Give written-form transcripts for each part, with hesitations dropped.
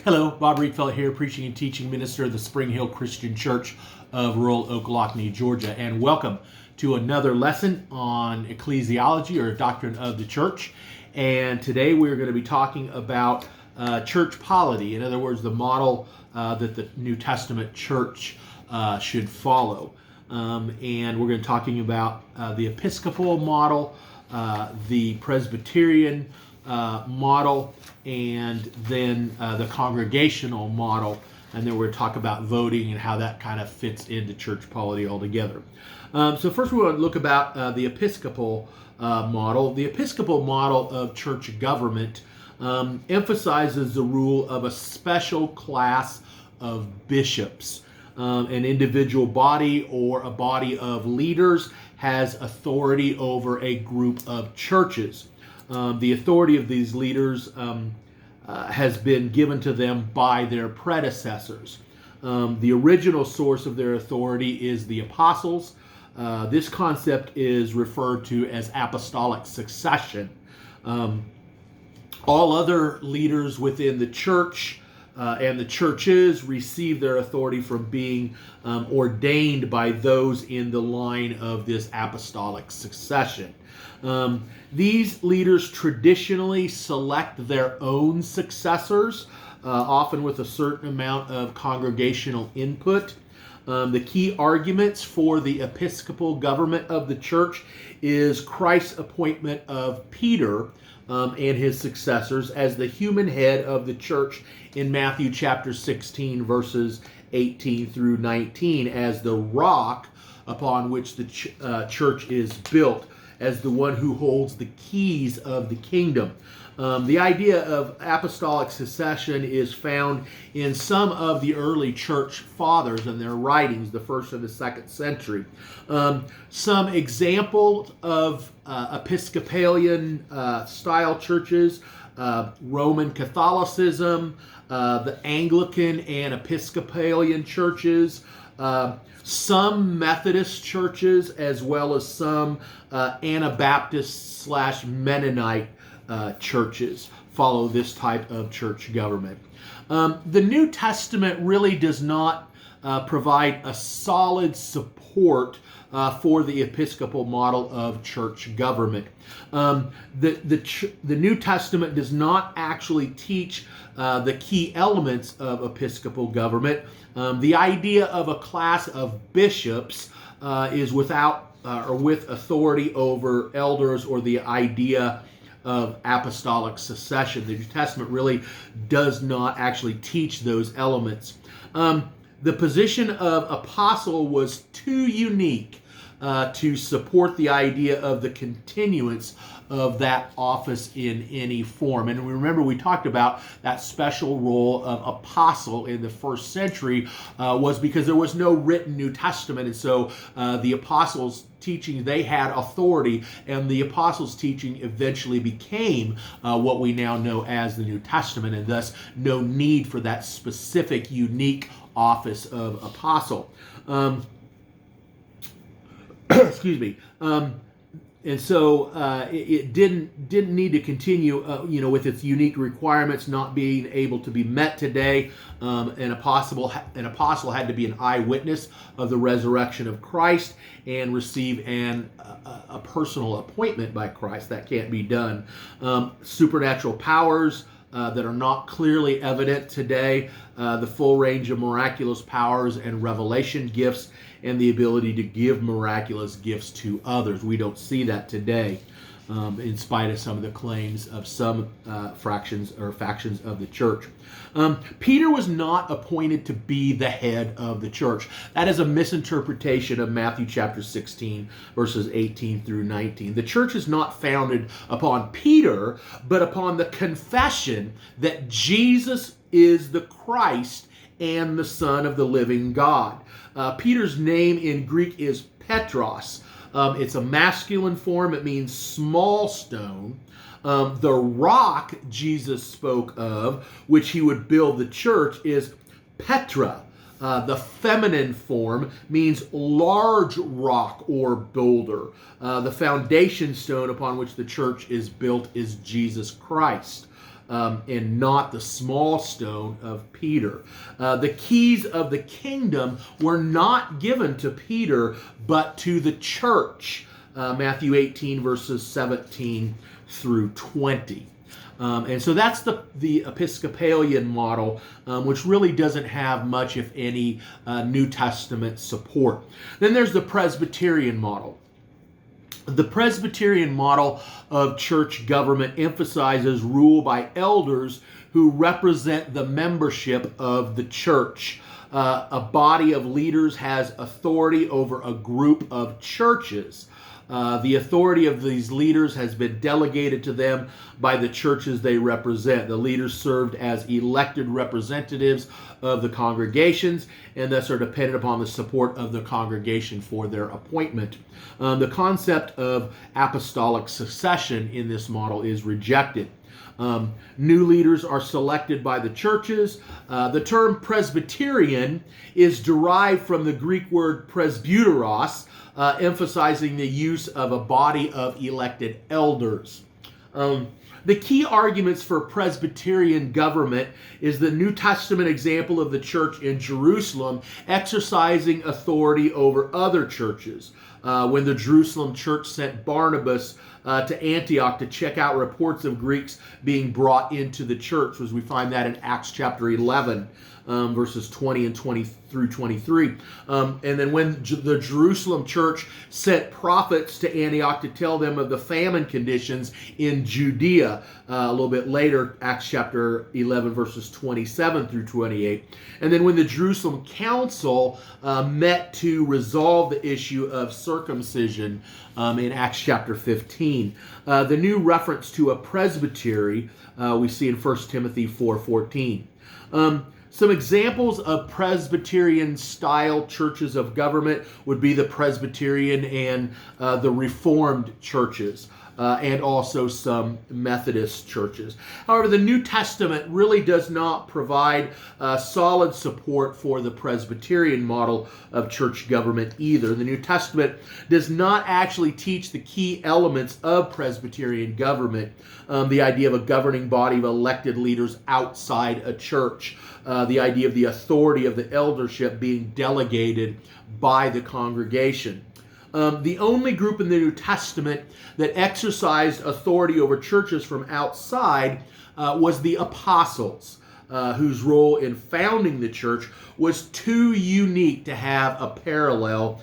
Hello, Bob Reedfellow here, preaching and teaching minister of the Spring Hill Christian Church of rural Okalochnee, Georgia, and welcome to another lesson on Ecclesiology, or Doctrine of the Church. And today we're going to be talking about church polity, in other words, the model that the New Testament church should follow. And we're going to be talking about the Episcopal model, the Presbyterian model, and then the congregational model, and then we're going to talk about voting and how that kind of fits into church polity altogether. So first we want to look about the Episcopal model. The Episcopal model of church government emphasizes the rule of a special class of bishops. An individual body or a body of leaders has authority over a group of churches. The authority of these leaders has been given to them by their predecessors. The original source of their authority is the apostles. This concept is referred to as apostolic succession. All other leaders within the church and the churches receive their authority from being ordained by those in the line of this apostolic succession. These leaders traditionally select their own successors, often with a certain amount of congregational input. The key arguments for the episcopal government of the church is Christ's appointment of Peter and his successors as the human head of the church in Matthew chapter 16, verses 18 through 19, as the rock upon which the church is built, as the one who holds the keys of the kingdom. The idea of apostolic succession is found in some of the early church fathers and their writings, the first and the second century. Some examples of Episcopalian style churches: Roman Catholicism, the Anglican and Episcopalian churches, some Methodist churches, as well as some Anabaptist / Mennonite churches follow this type of church government. The New Testament really does not provide a solid support for the Episcopal model of church government. The New Testament does not actually teach the key elements of Episcopal government. The idea of a class of bishops is without or with authority over elders, or the idea of apostolic succession. The New Testament really does not actually teach those elements. The position of apostle was too unique to support the idea of the continuance of that office in any form. And remember, we talked about that special role of apostle in the first century was because there was no written New Testament, and so the apostles' teaching, they had authority, and the apostles' teaching eventually became what we now know as the New Testament, and thus no need for that specific, unique office of apostle. Excuse me. And so it didn't need to continue, with its unique requirements not being able to be met today. An apostle had to be an eyewitness of the resurrection of Christ and receive a personal appointment by Christ. That can't be done. Supernatural powers that are not clearly evident today, the full range of miraculous powers and revelation gifts, and the ability to give miraculous gifts to others. We don't see that today, in spite of some of the claims of some factions of the church. Peter was not appointed to be the head of the church. That is a misinterpretation of Matthew chapter 16, verses 18 through 19. The church is not founded upon Peter, but upon the confession that Jesus is the Christ and the Son of the living God. Peter's name in Greek is Petros. It's a masculine form. It means small stone. The rock Jesus spoke of, which he would build the church, is Petra. The feminine form means large rock or boulder. The foundation stone upon which the church is built is Jesus Christ. and not the small stone of Peter. The keys of the kingdom were not given to Peter, but to the church. Matthew 18, verses 17 through 20. And so that's the Episcopalian model, which really doesn't have much, if any, New Testament support. Then there's the Presbyterian model. The Presbyterian model of church government emphasizes rule by elders who represent the membership of the church. A body of leaders has authority over a group of churches. The authority of these leaders has been delegated to them by the churches they represent. The leaders served as elected representatives of the congregations and thus are dependent upon the support of the congregation for their appointment. The concept of apostolic succession in this model is rejected. New leaders are selected by the churches. The term Presbyterian is derived from the Greek word presbyteros, emphasizing the use of a body of elected elders. The key arguments for Presbyterian government is the New Testament example of the church in Jerusalem exercising authority over other churches. When the Jerusalem church sent Barnabas to Antioch to check out reports of Greeks being brought into the church, as we find that in Acts chapter 11, verses 20 and 20 through 23. And then when the Jerusalem church sent prophets to Antioch to tell them of the famine conditions in Judea, a little bit later, Acts chapter 11, verses 27 through 28. And then when the Jerusalem council met to resolve the issue of circumcision in Acts chapter 15. The new reference to a presbytery we see in 1 Timothy 4:14. Some examples of Presbyterian-style churches of government would be the Presbyterian and the Reformed churches, and also some Methodist churches. However, the New Testament really does not provide solid support for the Presbyterian model of church government either. The New Testament does not actually teach the key elements of Presbyterian government, the idea of a governing body of elected leaders outside a church, the idea of the authority of the eldership being delegated by the congregation. The only group in the New Testament that exercised authority over churches from outside was the apostles, whose role in founding the church was too unique to have a parallel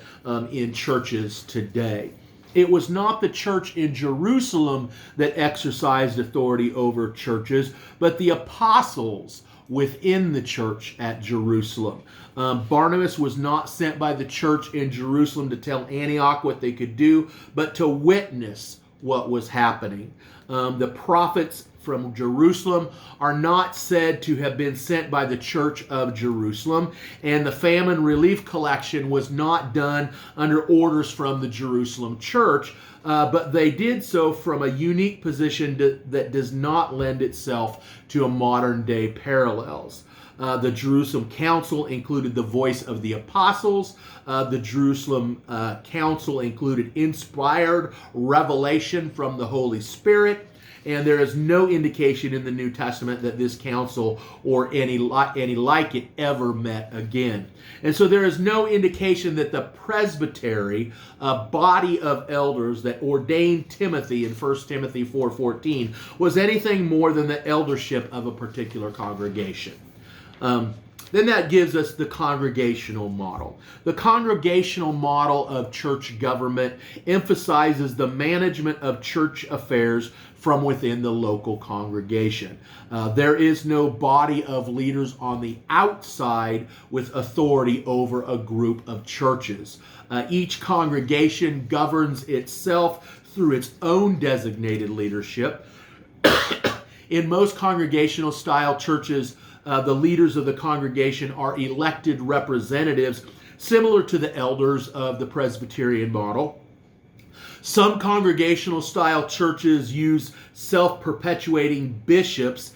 in churches today. It was not the church in Jerusalem that exercised authority over churches, but the apostles within the church at Jerusalem. Barnabas was not sent by the church in Jerusalem to tell Antioch what they could do, but to witness what was happening. The prophets from Jerusalem are not said to have been sent by the church of Jerusalem, and the famine relief collection was not done under orders from the Jerusalem church, but they did so from a unique position that does not lend itself to a modern day parallels. The Jerusalem Council included the voice of the apostles. The Jerusalem Council included inspired revelation from the Holy Spirit. And there is no indication in the New Testament that this council or any like it ever met again. And so there is no indication that the presbytery, a body of elders that ordained Timothy in 1 Timothy 4:14, was anything more than the eldership of a particular congregation. Then that gives us the congregational model. The congregational model of church government emphasizes the management of church affairs from within the local congregation. There is no body of leaders on the outside with authority over a group of churches. Each congregation governs itself through its own designated leadership. In most congregational style churches, the leaders of the congregation are elected representatives, similar to the elders of the Presbyterian model. Some congregational style churches use self-perpetuating bishops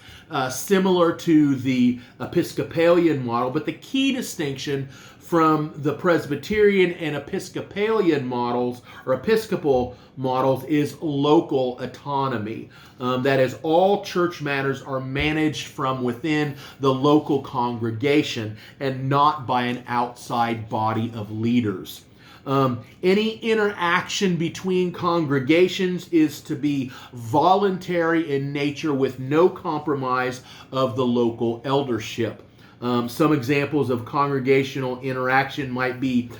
similar to the Episcopalian model, but the key distinction from the Presbyterian and Episcopalian models, or Episcopal models, is local autonomy. That is, all church matters are managed from within the local congregation and not by an outside body of leaders. Any interaction between congregations is to be voluntary in nature with no compromise of the local eldership. Some examples of congregational interaction might be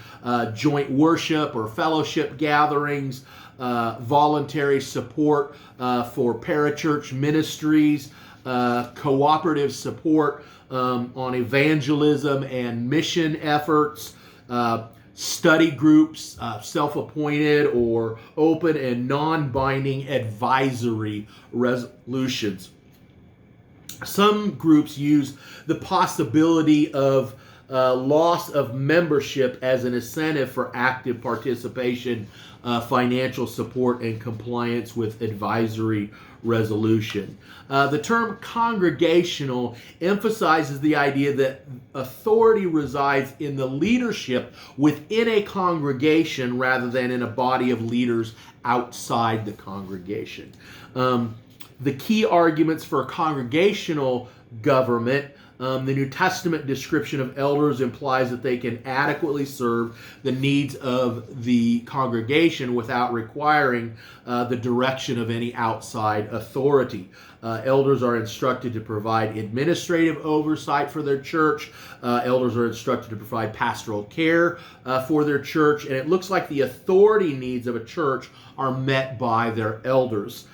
joint worship or fellowship gatherings, voluntary support for parachurch ministries, cooperative support on evangelism and mission efforts, study groups, self-appointed or open and non-binding advisory resolutions. Some groups use the possibility of loss of membership as an incentive for active participation, financial support, and compliance with advisory resolution. The term congregational emphasizes the idea that authority resides in the leadership within a congregation rather than in a body of leaders outside the congregation. The key arguments for congregational government: the New Testament description of elders implies that they can adequately serve the needs of the congregation without requiring the direction of any outside authority. Elders are instructed to provide administrative oversight for their church. Elders are instructed to provide pastoral care for their church. And it looks like the authority needs of a church are met by their elders.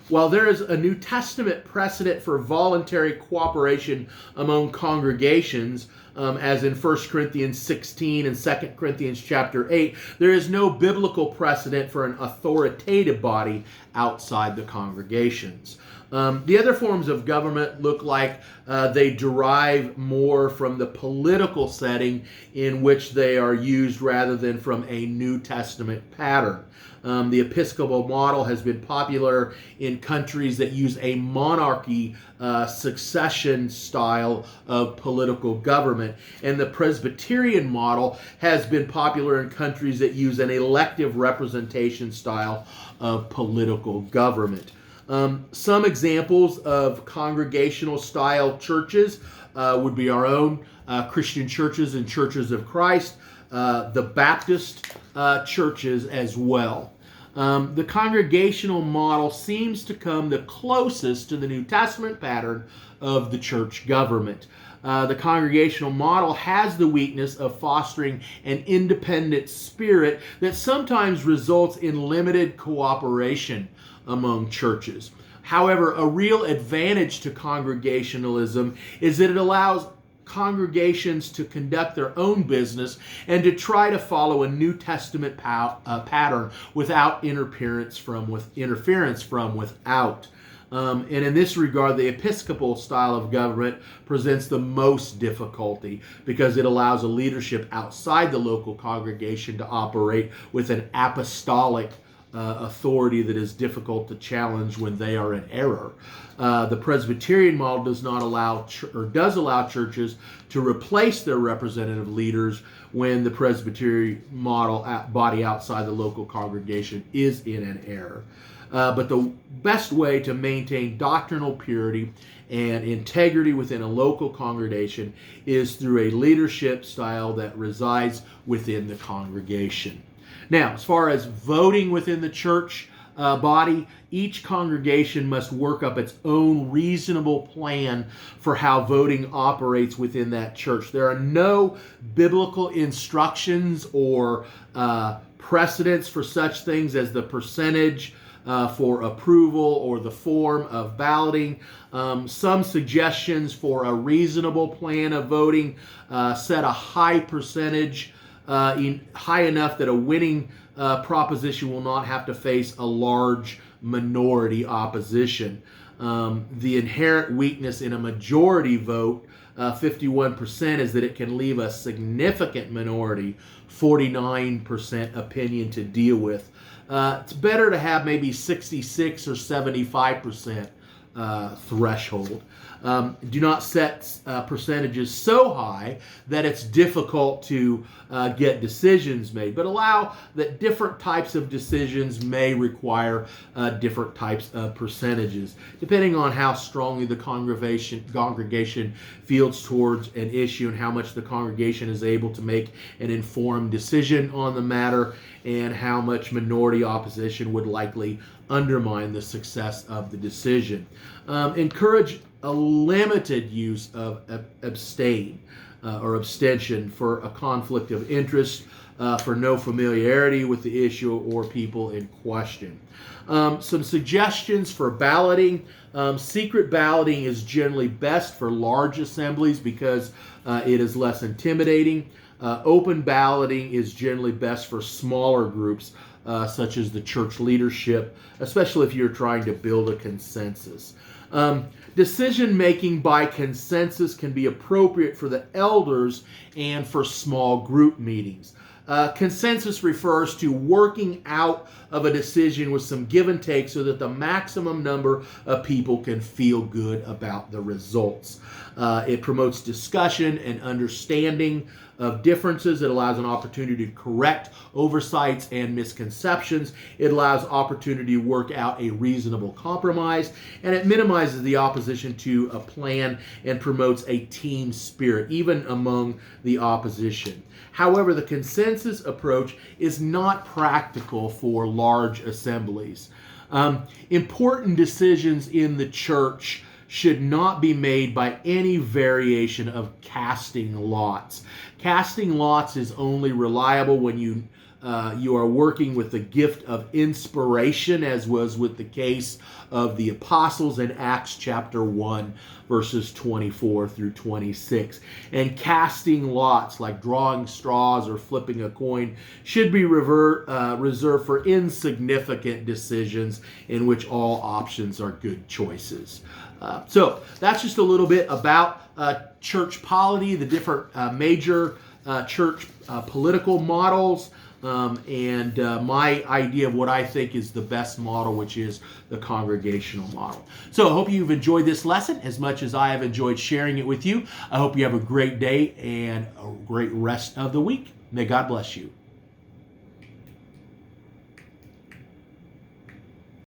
While there is a New Testament precedent for voluntary cooperation among congregations, as in 1 Corinthians 16 and 2 Corinthians chapter 8, there is no biblical precedent for an authoritative body outside the congregations. The other forms of government look like they derive more from the political setting in which they are used rather than from a New Testament pattern. The Episcopal model has been popular in countries that use a monarchy succession style of political government, and the Presbyterian model has been popular in countries that use an elective representation style of political government. Some examples of congregational style churches would be our own Christian churches and churches of Christ, the Baptist churches as well. The congregational model seems to come the closest to the New Testament pattern of the church government. The congregational model has the weakness of fostering an independent spirit that sometimes results in limited cooperation among churches. However, a real advantage to congregationalism is that it allows congregations to conduct their own business and to try to follow a New Testament pattern without interference from without. And in this regard, the Episcopal style of government presents the most difficulty because it allows a leadership outside the local congregation to operate with an apostolic authority that is difficult to challenge when they are in error. The Presbyterian model does allow churches to replace their representative leaders when the Presbyterian model body outside the local congregation is in an error. But the best way to maintain doctrinal purity and integrity within a local congregation is through a leadership style that resides within the congregation. Now, as far as voting within the church body, each congregation must work up its own reasonable plan for how voting operates within that church. There are no biblical instructions or precedents for such things as the percentage for approval or the form of balloting. Some suggestions for a reasonable plan of voting set a high percentage, high enough that a winning proposition will not have to face a large minority opposition. The inherent weakness in a majority vote, 51%, is that it can leave a significant minority, 49% opinion, to deal with. It's better to have maybe 66 or 75% threshold. Do not set percentages so high that it's difficult to get decisions made, but allow that different types of decisions may require different types of percentages, depending on how strongly the congregation feels towards an issue and how much the congregation is able to make an informed decision on the matter, and how much minority opposition would likely undermine the success of the decision. Encourage a limited use of abstain or abstention for a conflict of interest, for no familiarity with the issue or people in question. Some suggestions for balloting. Secret balloting is generally best for large assemblies because it is less intimidating. Open balloting is generally best for smaller groups, such as the church leadership, especially if you're trying to build a consensus. Decision making by consensus can be appropriate for the elders and for small group meetings. Consensus refers to working out of a decision with some give and take so that the maximum number of people can feel good about the results. It promotes discussion and understanding of differences. It allows an opportunity to correct oversights and misconceptions. It allows opportunity to work out a reasonable compromise, and it minimizes the opposition to a plan and promotes a team spirit, even among the opposition. However, the consensus approach is not practical for large assemblies. Important decisions in the church should not be made by any variation of casting lots. Casting lots is only reliable when you are working with the gift of inspiration, as was with the case of the apostles in Acts chapter 1, verses 24 through 26. And casting lots, like drawing straws or flipping a coin, should be reserved for insignificant decisions in which all options are good choices. So that's just a little bit about church polity, the different major church political models, and my idea of what I think is the best model, which is the congregational model. So I hope you've enjoyed this lesson as much as I have enjoyed sharing it with you. I hope you have a great day and a great rest of the week. May God bless you.